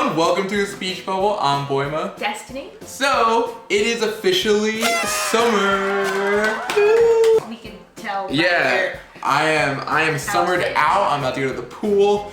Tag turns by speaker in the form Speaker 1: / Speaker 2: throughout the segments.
Speaker 1: everyone, welcome to Speech Bubble. I'm Boima.
Speaker 2: Destiny.
Speaker 1: So, it is officially summer.
Speaker 2: We can tell.
Speaker 1: Yeah, I am summered out. I'm about to go to the pool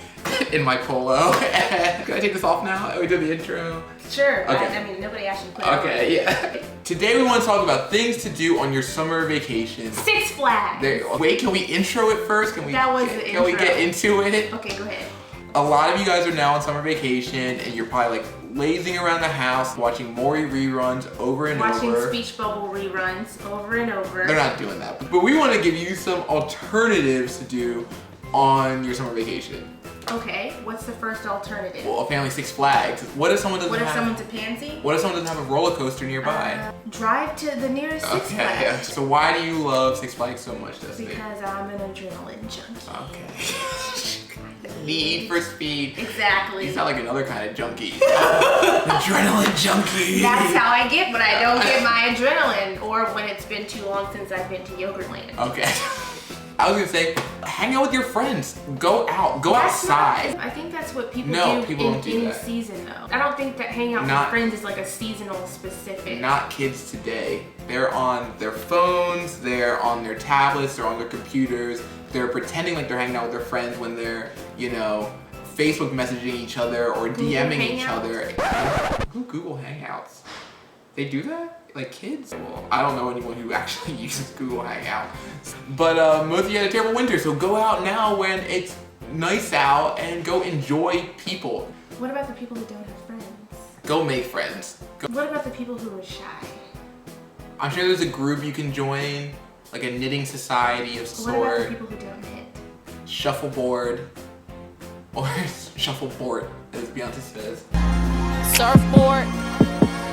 Speaker 1: in my polo. Can I take this off now? We did the intro.
Speaker 2: Sure,
Speaker 1: okay.
Speaker 2: I mean, nobody actually put it on.
Speaker 1: Okay, yeah. Today we want to talk about things to do on your summer vacation.
Speaker 2: Six Flags.
Speaker 1: There you go. Wait, can we intro it first? Can we get into it?
Speaker 2: Okay, go ahead.
Speaker 1: A lot of you guys are now on summer vacation and you're probably like lazing around the house, watching Maury reruns over and over.
Speaker 2: Watching Speech Bubble reruns over and over.
Speaker 1: They're not doing that. But we want to give you some alternatives to do on your summer vacation.
Speaker 2: Okay, what's the first alternative?
Speaker 1: Well, apparently Six Flags. What if someone doesn't have...
Speaker 2: someone's a pansy?
Speaker 1: What if someone doesn't have a roller coaster nearby?
Speaker 2: Drive to the nearest Six Flags.
Speaker 1: Yeah. So why do you love Six Flags so much, Destiny?
Speaker 2: Because I'm an adrenaline junkie.
Speaker 1: Okay. Need for speed.
Speaker 2: Exactly.
Speaker 1: You sound like another kind of junkie. Adrenaline junkie.
Speaker 2: That's how I get when I don't get my adrenaline, or when it's been too long since I've been to Yogurtland.
Speaker 1: Okay. I was gonna say, hang out with your friends. Go out. Go outside.
Speaker 2: I think that's what people do
Speaker 1: don't
Speaker 2: in
Speaker 1: do
Speaker 2: any
Speaker 1: that.
Speaker 2: season, though. I don't think that hanging out with friends is like a seasonal specific.
Speaker 1: Not kids today. They're on their phones, they're on their tablets, they're on their computers. They're pretending like they're hanging out with their friends when they're, you know, Facebook messaging each other or DMing each other. Who Google Hangouts? They do that? Like kids? Well, I don't know anyone who actually uses Google Hangout. But most of you had a terrible winter, so go out now when it's nice out and go enjoy people.
Speaker 2: What about the people who don't have friends?
Speaker 1: Go make friends.
Speaker 2: What about the people who are shy?
Speaker 1: I'm sure there's a group you can join, like a knitting society of sort.
Speaker 2: What about the people who don't knit?
Speaker 1: Shuffleboard. Or shuffleboard, as Beyonce says.
Speaker 3: Surfboard.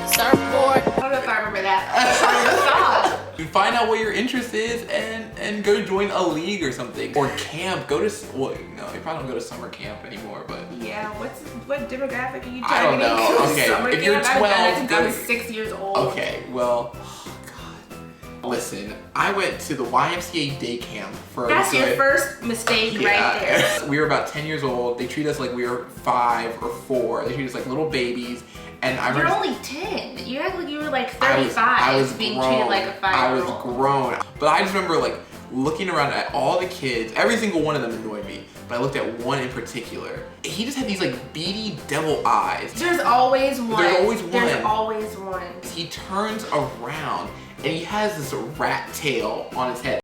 Speaker 3: Surfboard.
Speaker 2: I don't know if I remember that.
Speaker 1: Find out what your interest is and go join a league or something. Or camp. Go to, well, no, you probably don't go to summer camp anymore, but.
Speaker 2: Yeah, what demographic are you targeting?
Speaker 1: I don't know. Okay,
Speaker 2: Summer
Speaker 1: if you're 12.
Speaker 2: I was 6 years old.
Speaker 1: Okay, well, oh God. Listen, I went to the YMCA day camp for
Speaker 2: That's your first mistake right there.
Speaker 1: We were about 10 years old. They treat us like we were 5 or 4. They treat us like little babies. And I
Speaker 2: You're
Speaker 1: remember,
Speaker 2: only 10. You act like you were like 35. I was being treated like a 5-year-old.
Speaker 1: I was grown. But I just remember like looking around at all the kids. Every single one of them annoyed me. But I looked at one in particular. He just had these like beady devil eyes.
Speaker 2: There's always one.
Speaker 1: There's always one.
Speaker 2: There's always one.
Speaker 1: He turns around and he has this rat tail on his head.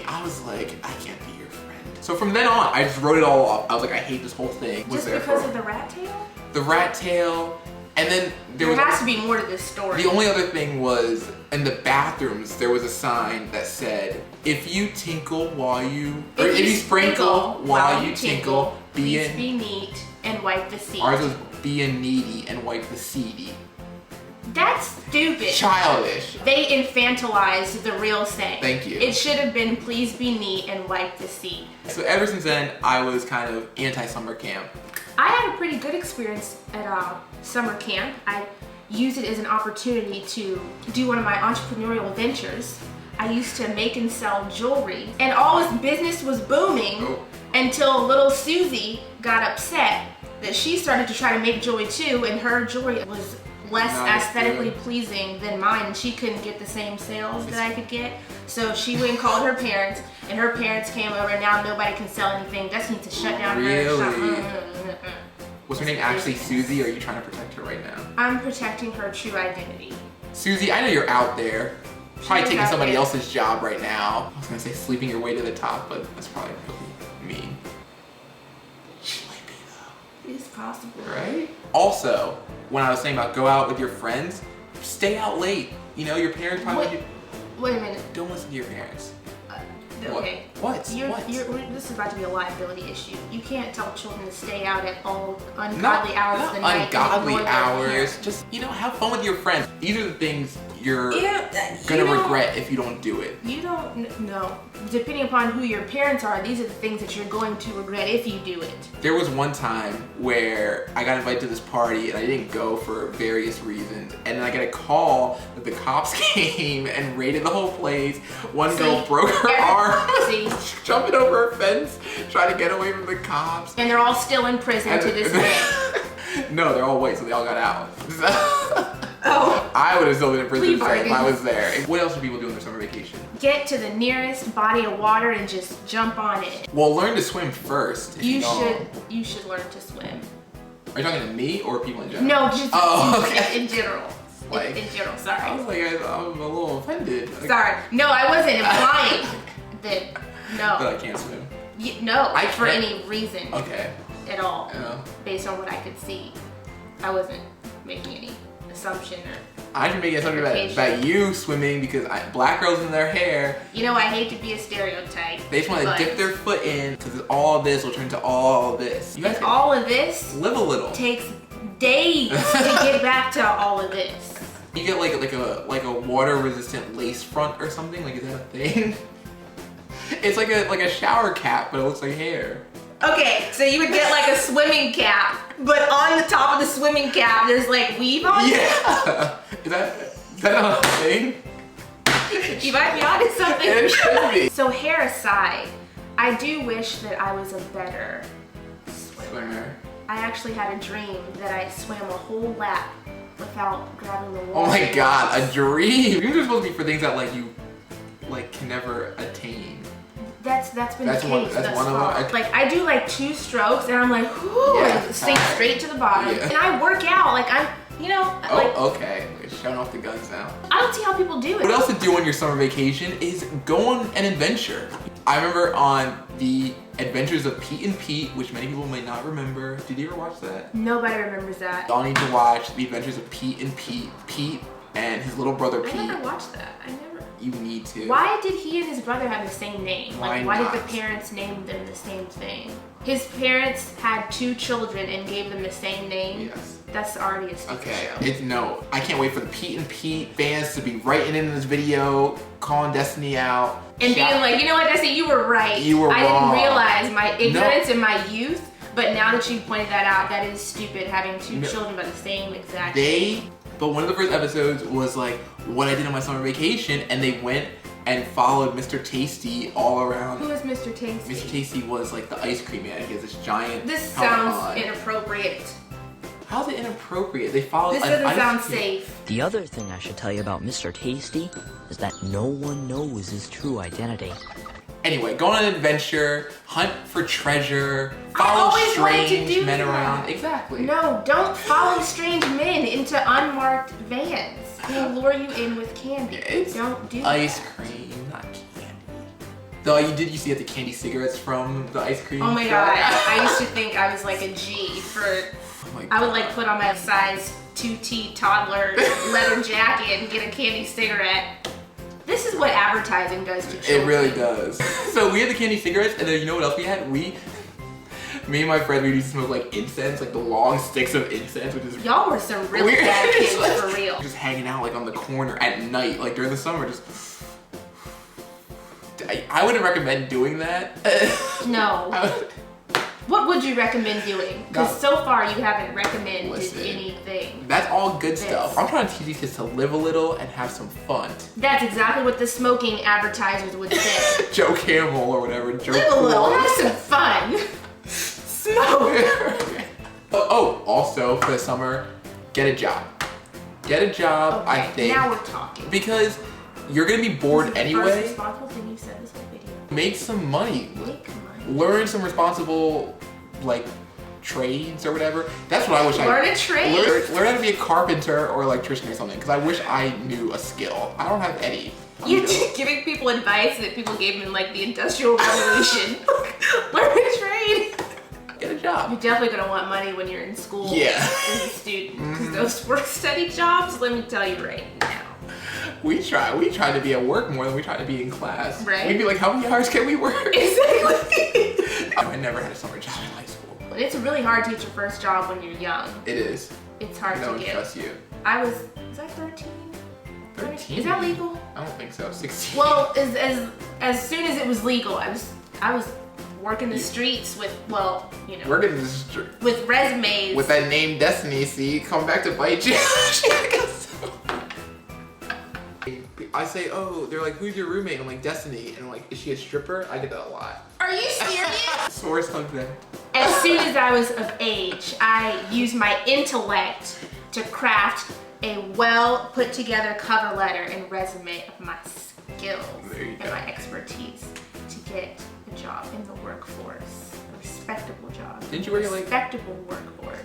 Speaker 1: I was like, I can't be your friend. So from then on, I just wrote it all off. I was like, I hate this whole thing.
Speaker 2: Just because of the rat tail?
Speaker 1: The rat tail, and then
Speaker 2: there has to be more to this story.
Speaker 1: The only other thing was, in the bathrooms, there was a sign that said, if you sprinkle while you tinkle,
Speaker 2: be neat and wipe the seat.
Speaker 1: Ours was be a needy and wipe the seedy.
Speaker 2: That's stupid.
Speaker 1: Childish.
Speaker 2: They infantilized the real saying.
Speaker 1: Thank you.
Speaker 2: It should have been please be neat and wipe the seat.
Speaker 1: So ever since then, I was kind of anti-summer camp.
Speaker 2: I had a pretty good experience at summer camp. I used it as an opportunity to do one of my entrepreneurial ventures. I used to make and sell jewelry, and all this business was booming until little Susie got upset that she started to try to make jewelry too, and her jewelry was less aesthetically pleasing than mine, and she couldn't get the same sales that I could get. So she went and called her parents, and her parents came over, and now nobody can sell anything. Just need to shut down her shop.
Speaker 1: Was her name actually Susie, or are you trying to protect her right now?
Speaker 2: I'm protecting her true identity.
Speaker 1: Susie, I know you're out there. Probably taking somebody else's job right now. I was gonna say sleeping your way to the top, but that's probably really mean. She might be though.
Speaker 2: It's possible.
Speaker 1: Right? Also, when I was saying about go out with your friends, stay out late. You know, your parents probably
Speaker 2: Wait a minute.
Speaker 1: Don't listen to your parents.
Speaker 2: Okay.
Speaker 1: What?
Speaker 2: This is about to be a liability issue. You can't tell children to stay out at all ungodly hours of the night.
Speaker 1: Ungodly hours. Just, you know, have fun with your friends. These are the things you're gonna regret if you don't do it.
Speaker 2: You don't know. Depending upon who your parents are, these are the things that you're going to regret if you do it.
Speaker 1: There was one time where I got invited to this party and I didn't go for various reasons. And then I got a call that the cops came and raided the whole place. One girl broke her arm, jumping over a fence, trying to get away from the cops.
Speaker 2: And they're all still in prison to this day.
Speaker 1: No, they're all white, so they all got out.
Speaker 2: Oh.
Speaker 1: I would have still been in prison
Speaker 2: Plea
Speaker 1: if
Speaker 2: bargain.
Speaker 1: I was there. What else do people do on their summer vacation?
Speaker 2: Get to the nearest body of water and just jump on it.
Speaker 1: Well, learn to swim first.
Speaker 2: You should learn to swim.
Speaker 1: Are you talking to me or people in general?
Speaker 2: No, just
Speaker 1: okay.
Speaker 2: in general.
Speaker 1: Like,
Speaker 2: in general,
Speaker 1: I
Speaker 2: sorry.
Speaker 1: was like, I'm a little offended. Like,
Speaker 2: Sorry. No, I wasn't implying that,
Speaker 1: that
Speaker 2: no.
Speaker 1: I can't swim.
Speaker 2: No,
Speaker 1: I
Speaker 2: for
Speaker 1: can't.
Speaker 2: any reason
Speaker 1: Okay.
Speaker 2: at all.
Speaker 1: Yeah.
Speaker 2: Based on what I could see. I wasn't making any assumption or...
Speaker 1: I should make it something about you swimming because black girls in their hair.
Speaker 2: You know, I hate to be a stereotype.
Speaker 1: They just want to dip their foot in because all of this will turn to all of this. You guys can
Speaker 2: all of this
Speaker 1: live a little.
Speaker 2: Takes days to get back to all of this.
Speaker 1: You get like a water resistant lace front or something. Like, is that a thing? It's like a shower cap, but it looks like hair.
Speaker 2: Okay, so you would get like a swimming cap, but on the top of the swimming cap, there's like weave on it?
Speaker 1: Yeah. Is that not a thing?
Speaker 2: You might be onto something.
Speaker 1: It should be.
Speaker 2: So hair aside, I do wish that I was a better swimmer. I actually had a dream that I swam a whole lap without grabbing the wall.
Speaker 1: Oh my god, a dream! Dreams are supposed to be for things that like you can never attain.
Speaker 2: That's been the case thus far.
Speaker 1: Them.
Speaker 2: Like I do like 2 strokes and I'm like, whoo, and sink straight to the bottom.
Speaker 1: Yeah.
Speaker 2: And I work out, like I'm, you know, like.
Speaker 1: Okay, showing off the guns now.
Speaker 2: I don't see how people do it.
Speaker 1: What else to do on your summer vacation is go on an adventure. I remember on the Adventures of Pete and Pete, which many people may not remember. Did you ever watch that?
Speaker 2: Nobody remembers that.
Speaker 1: Y'all need to watch The Adventures of Pete and Pete. Pete and his little brother Pete.
Speaker 2: I never watched that. I never.
Speaker 1: You need to.
Speaker 2: Why did he and his brother have the same name? Like, why
Speaker 1: not?
Speaker 2: did the parents name them the same thing? His parents had 2 children and gave them the same name.
Speaker 1: Yes.
Speaker 2: That's already a stupid show.
Speaker 1: No, I can't wait for the Pete and Pete fans to be writing in this video, calling Destiny out.
Speaker 2: And being like, you know what, Destiny, you were right.
Speaker 1: You were wrong.
Speaker 2: I didn't realize my ignorance in my youth, but now that you pointed that out, that is stupid, having 2 children by the same exact name.
Speaker 1: But one of the first episodes was like what I did on my summer vacation, and they went and followed Mr. Tasty all around.
Speaker 2: Who is Mr. Tasty?
Speaker 1: Mr. Tasty was like the ice cream man. He has this giant.
Speaker 2: This sounds inappropriate.
Speaker 1: How's it inappropriate? They followed.
Speaker 2: This doesn't sound safe.
Speaker 4: The other thing I should tell you about Mr. Tasty is that no one knows his true identity.
Speaker 1: Anyway, go on an adventure, hunt for treasure, follow strange men around. Exactly.
Speaker 2: No, don't follow strange men into unmarked vans who lure you in with candy. Don't do
Speaker 1: ice
Speaker 2: that.
Speaker 1: cream, not candy. Though you used to get the candy cigarettes from the ice cream.
Speaker 2: Oh my god, I used to think I was like a G for. I would like put on my size 2T toddler leather jacket and get a candy cigarette. This is what advertising does to children.
Speaker 1: It really does. So we had the candy cigarettes, and then you know what else we had? Me and my friend, we used to smoke like incense, like the long sticks of incense, which is
Speaker 2: y'all were some really bad kids for real.
Speaker 1: Just hanging out like on the corner at night, like during the summer, just. I wouldn't recommend doing that.
Speaker 2: No. What would you recommend doing? Because so far you haven't recommended anything.
Speaker 1: That's all good stuff. I'm trying to teach these kids to live a little and have some fun.
Speaker 2: That's exactly what the smoking advertisers would say.
Speaker 1: Joe Camel or whatever.
Speaker 2: Live a little, have some fun. Smoke.
Speaker 1: Also for the summer, get a job. Get a job,
Speaker 2: okay,
Speaker 1: I think.
Speaker 2: Now we're talking.
Speaker 1: Because you're gonna be bored anyway.
Speaker 2: First responsible thing you said this whole video.
Speaker 1: Make some money.
Speaker 2: Make money.
Speaker 1: Learn some responsible, like, trades or whatever. That's what I wish
Speaker 2: Learn a trade.
Speaker 1: Learn how to be a carpenter or electrician or something. Because I wish I knew a skill. I don't have any.
Speaker 2: You're giving people advice that people gave in like the Industrial Revolution. Learn a trade.
Speaker 1: Get a job.
Speaker 2: You're definitely gonna want money when you're in school.
Speaker 1: Yeah.
Speaker 2: As a student, because those work study jobs. Let me tell you right now.
Speaker 1: We try to be at work more than we try to be in class.
Speaker 2: Right.
Speaker 1: We'd be like, how many hours can we work?
Speaker 2: Exactly.
Speaker 1: I never had a summer job in high school.
Speaker 2: But it's really hard to get your first job when you're young.
Speaker 1: It is.
Speaker 2: It's hard
Speaker 1: no
Speaker 2: to
Speaker 1: one
Speaker 2: get.
Speaker 1: trusts you.
Speaker 2: Was I 13?
Speaker 1: 13?
Speaker 2: Is that legal?
Speaker 1: I don't think so. 16.
Speaker 2: Well, as soon as it was legal, I was working the streets with, well, you know,
Speaker 1: Working the street
Speaker 2: with resumes.
Speaker 1: with that name Destiny. See, come back to bite you. I say, oh, they're like, who's your roommate? I'm like, Destiny. And I'm like, is she a stripper? I get that a lot.
Speaker 2: Are you serious?
Speaker 1: Source something.
Speaker 2: As soon as I was of age, I used my intellect to craft a well put together cover letter and resume of my skills and my expertise to get a job in the workforce, a respectable job.
Speaker 1: Didn't you wear your like?
Speaker 2: Respectable workforce.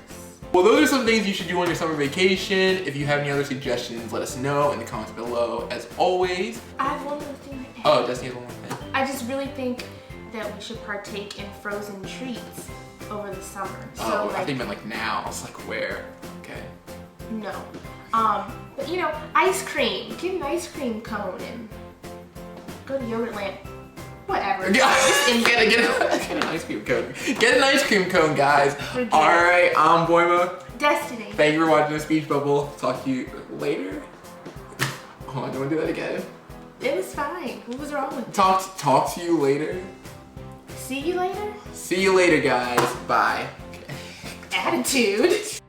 Speaker 1: Well, those are some things you should do on your summer vacation. If you have any other suggestions, let us know in the comments below. As always.
Speaker 2: I have one more thing to add.
Speaker 1: Oh, Destiny has one more thing.
Speaker 2: I just really think that we should partake in frozen treats over the summer.
Speaker 1: Oh,
Speaker 2: So
Speaker 1: I think meant like now. I was like, where? Okay.
Speaker 2: no. But you know, ice cream. Get an ice cream cone and go to Yogurtland. Whatever.
Speaker 1: Get an ice cream cone. Get an ice cream cone, guys. All right, I'm Boima.
Speaker 2: Destiny.
Speaker 1: Thank you for watching the speech bubble. Talk to you later. Hold on, do you want to do that again?
Speaker 2: It was fine. What was wrong with it?
Speaker 1: Talk to you later.
Speaker 2: See you later?
Speaker 1: See you later, guys. Bye.
Speaker 2: Attitude.